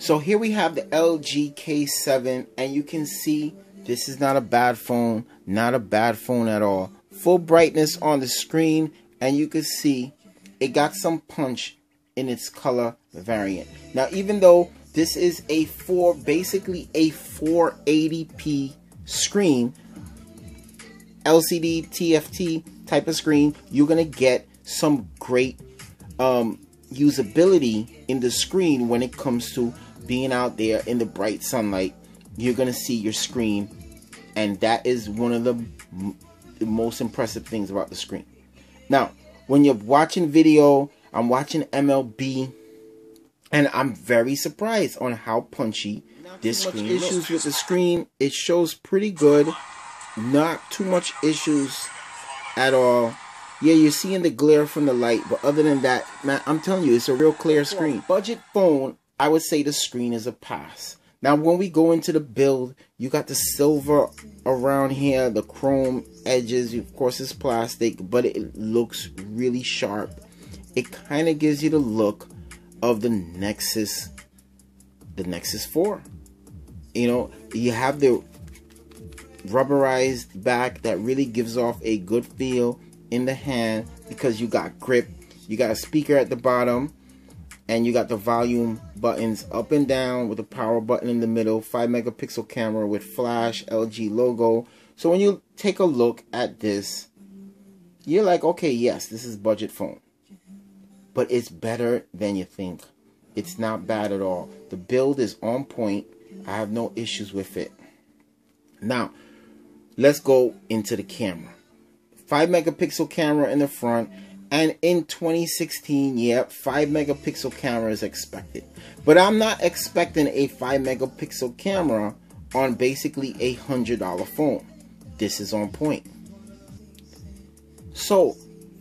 So here we have the LG K7, and you can see this is not a bad phone, not a bad phone at all. Full brightness on the screen, and you can see it got some punch in its color variant. Now, even though this is basically a 480p screen, LCD TFT type of screen, you're gonna get some great usability in the screen when it comes to being out there in the bright sunlight. You're gonna see your screen, and that is one of the most impressive things about the screen. Now, when you're watching video, I'm watching MLB, and I'm very surprised on how punchy this screen looks. Issues with the screen, it shows pretty good. Not too much issues at all. Yeah, you're seeing the glare from the light, but other than that, man, I'm telling you, it's a real clear screen. Budget phone, I would say the screen is a pass. Now, when we go into the build, you got the silver around here, the chrome edges. Of course, it's plastic, but it looks really sharp. It kind of gives you the look of the Nexus 4. You know, you have the rubberized back that really gives off a good feel in the hand because you got grip. You got a speaker at the bottom, and you got the volume buttons up and down with a power button in the middle. 5-megapixel camera with flash, LG logo. So when you take a look at this, you're like, okay, yes, this is budget phone, but it's better than you think. It's not bad at all. The build is on point. I have no issues with it. Now, let's go into the camera. 5-megapixel camera in the front, and in 2016, yep, 5-megapixel camera is expected. But I'm not expecting a 5-megapixel camera on basically a $100 phone. This is on point. So,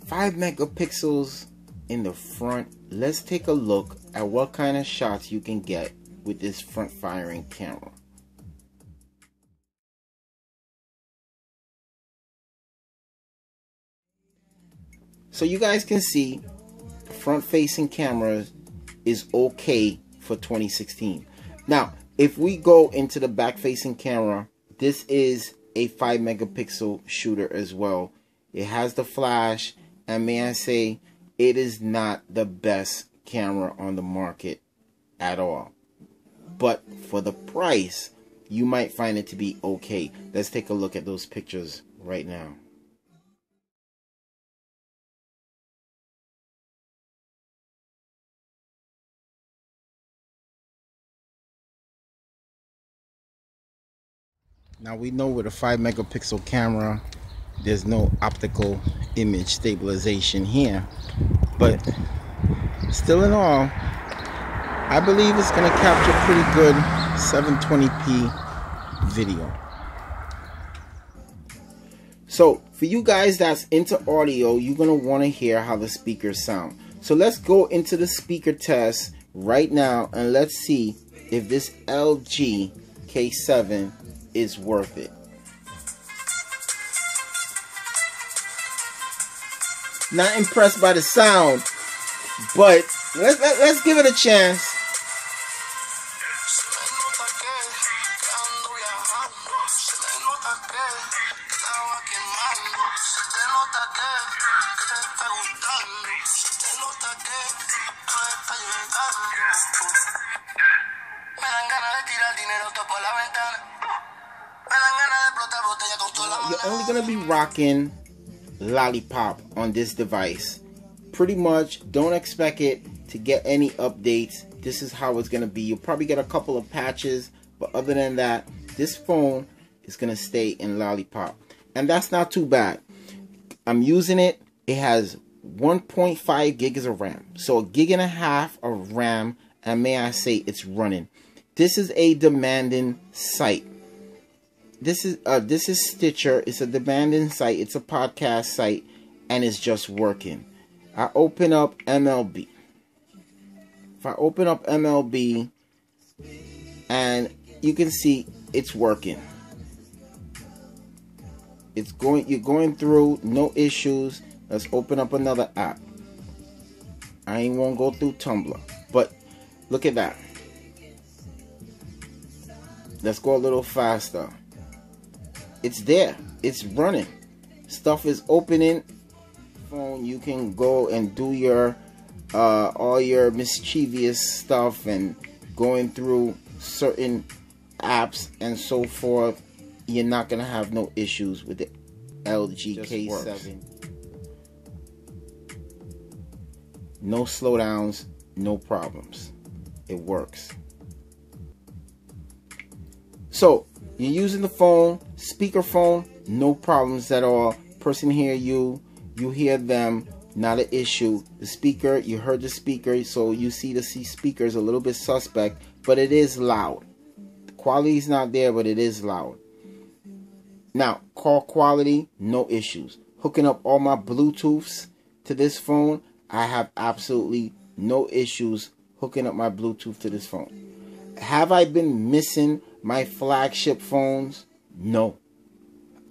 5 megapixels in the front. Let's take a look at what kind of shots you can get with this front firing camera. So you guys can see front facing camera is okay for 2016. Now, if we go into the back facing camera, this is a 5-megapixel shooter as well. It has the flash, and may I say, it is not the best camera on the market at all. But for the price, you might find it to be okay. Let's take a look at those pictures right now. Now we know with a 5-megapixel camera, there's no optical image stabilization here, but still in all, I believe it's going to capture pretty good 720p video. So for you guys that's into audio, you're going to want to hear how the speakers sound. So let's go into the speaker test right now, and let's see if this LG K7 is worth it. Not impressed by the sound, but let's give it a chance. You're only gonna be rocking Lollipop on this device. Pretty much don't expect it to get any updates. This is how it's gonna be. You'll probably get a couple of patches, but other than that, this phone is gonna stay in Lollipop, and that's not too bad. I'm using it. It has 1.5 gigs of RAM, so 1.5 gigs of RAM, and may I say, it's running. This is a demanding site. This is Stitcher. It's a demanding site. It's a podcast site, and it's just working. I open up MLB. If I open up MLB, and you can see it's working. It's going. You're going through, no issues. Let's open up another app. I ain't won't go through Tumblr, but look at that. Let's go a little faster. It's there. It's running. Stuff is opening. Phone, you can go and do your all your mischievous stuff and going through certain apps and so forth. You're not gonna have no issues with the LG K7. No slowdowns, no problems. It works. So you're using the phone, speakerphone, no problems at all. Person hear you, you hear them, not an issue. The speaker, you heard the speaker, so you see the speaker is a little bit suspect, but it is loud. The quality is not there, but it is loud. Now, call quality, no issues. Hooking up all my Bluetooths to this phone, I have absolutely no issues hooking up my Bluetooth to this phone. Have I been missing my flagship phones? No.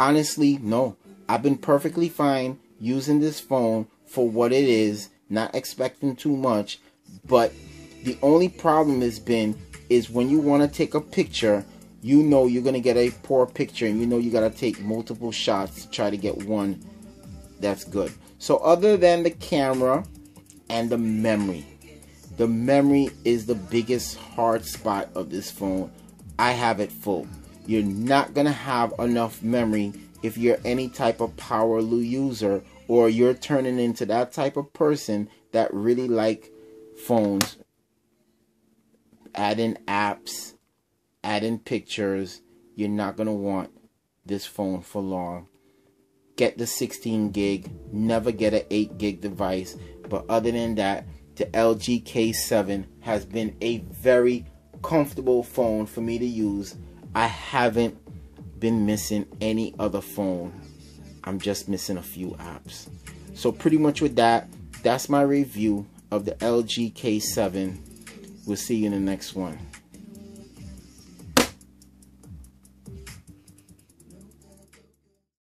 Honestly, no. I've been perfectly fine using this phone for what it is, not expecting too much. But the only problem has been is when you want to take a picture, you know you're going to get a poor picture, and you know you got to take multiple shots to try to get one that's good. So other than the camera and the memory is the biggest hard spot of this phone. I have it full. You're not going to have enough memory if you're any type of power user, or you're turning into that type of person that really like phones, adding apps, adding pictures. You're not going to want this phone for long. Get the 16 gig, never get an 8 gig device. But other than that, the LG K7 has been a very comfortable phone for me to use. I haven't been missing any other phone. I'm just missing a few apps. So pretty much with that, that's my review of the LG K7. We'll see you in the next one.